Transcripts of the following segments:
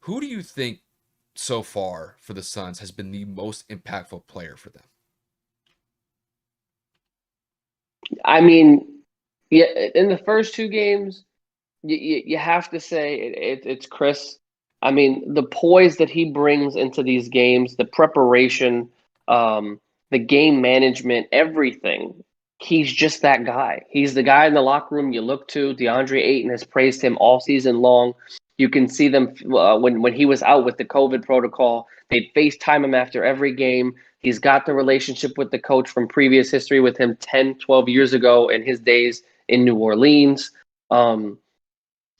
Who do you think so far for the Suns has been the most impactful player for them? I mean, yeah, in the first two games, you have to say it's Chris. I mean, the poise that he brings into these games, the preparation, the game management, everything. He's just that guy. He's the guy in the locker room you look to. DeAndre Ayton has praised him all season long. You can see them when he was out with the COVID protocol. They'd FaceTime him after every game. He's got the relationship with the coach from previous history with him 10, 12 years ago in his days in New Orleans. Um,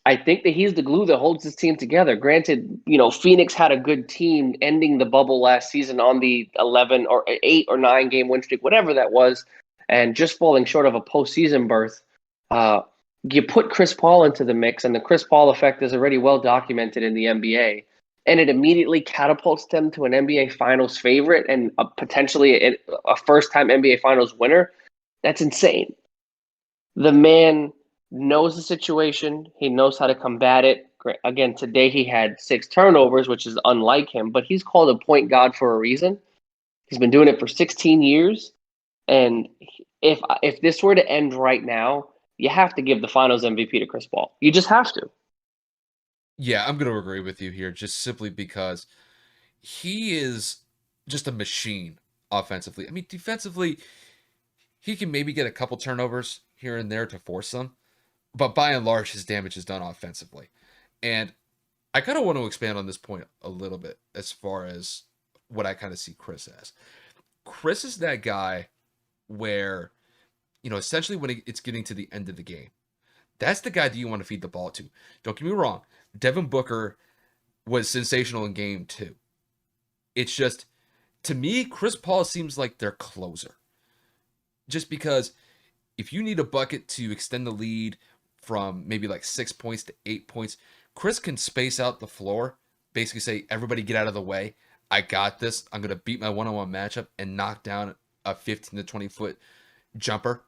I think that he's the glue that holds this team together. Granted, Phoenix had a good team ending the bubble last season on the 11 or 8 or 9 game win streak, whatever that was, and just falling short of a postseason berth. Uh, you put Chris Paul into the mix, and the Chris Paul effect is already well documented in the NBA. And it immediately catapults them to an NBA Finals favorite and potentially a first time NBA Finals winner. That's insane. The man knows the situation. He knows how to combat it. Again, today he had 6 turnovers, which is unlike him, but he's called a point guard for a reason. He's been doing it for 16 years. And if this were to end right now, you have to give the finals MVP to Chris Paul. You just have to. Yeah, I'm going to agree with you here just simply because he is just a machine offensively. I mean, defensively, he can maybe get a couple turnovers here and there to force them, but by and large, his damage is done offensively. And I kind of want to expand on this point a little bit as far as what I kind of see Chris as. Chris is that guy where, essentially when it's getting to the end of the game, that's the guy that you want to feed the ball to. Don't get me wrong. Devin Booker was sensational in game two. It's just, to me, Chris Paul seems like their closer. Just because if you need a bucket to extend the lead from maybe like 6 points to 8 points, Chris can space out the floor, basically say, everybody get out of the way. I got this. I'm going to beat my one on one matchup and knock down a 15 to 20 foot jumper.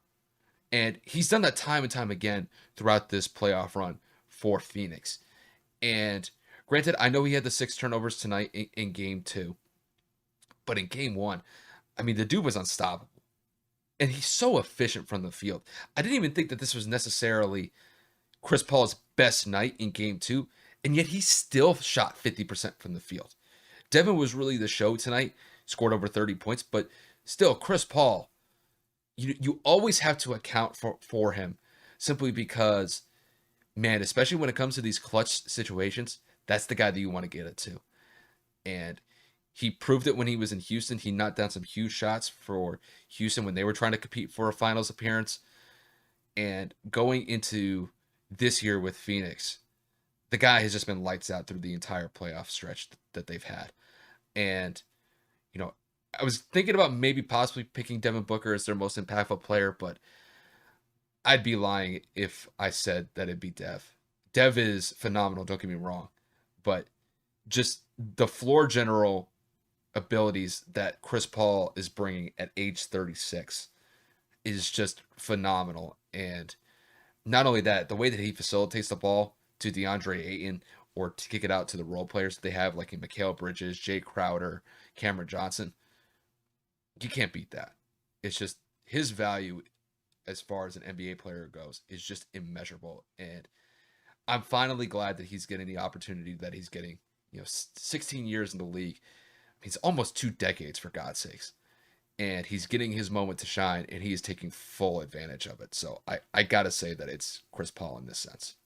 And he's done that time and time again throughout this playoff run for Phoenix. And granted, I know he had the 6 turnovers tonight in game two, but in game one, I mean, the dude was unstoppable. And he's so efficient from the field. I didn't even think that this was necessarily Chris Paul's best night in game two, and yet he still shot 50% from the field. Devin was really the show tonight, scored over 30 points, but still, Chris Paul, you always have to account for him simply because, man, especially when it comes to these clutch situations, that's the guy that you want to get it to. And he proved it when he was in Houston. He knocked down some huge shots for Houston when they were trying to compete for a finals appearance. And going into this year with Phoenix, the guy has just been lights out through the entire playoff stretch that they've had. And, you know, I was thinking about maybe possibly picking Devin Booker as their most impactful player, but I'd be lying if I said that it'd be Dev. Dev is phenomenal, don't get me wrong, but just the floor general abilities that Chris Paul is bringing at age 36 is just phenomenal. And not only that, the way that he facilitates the ball to DeAndre Ayton or to kick it out to the role players that they have, like in Mikal Bridges, Jay Crowder, Cameron Johnson, you can't beat that. It's just his value as far as an NBA player goes is just immeasurable. And I'm finally glad that he's getting the opportunity that he's getting. 16 years in the league. He's almost 2 decades, for God's sakes. And he's getting his moment to shine, and he is taking full advantage of it. So I got to say that it's Chris Paul in this sense.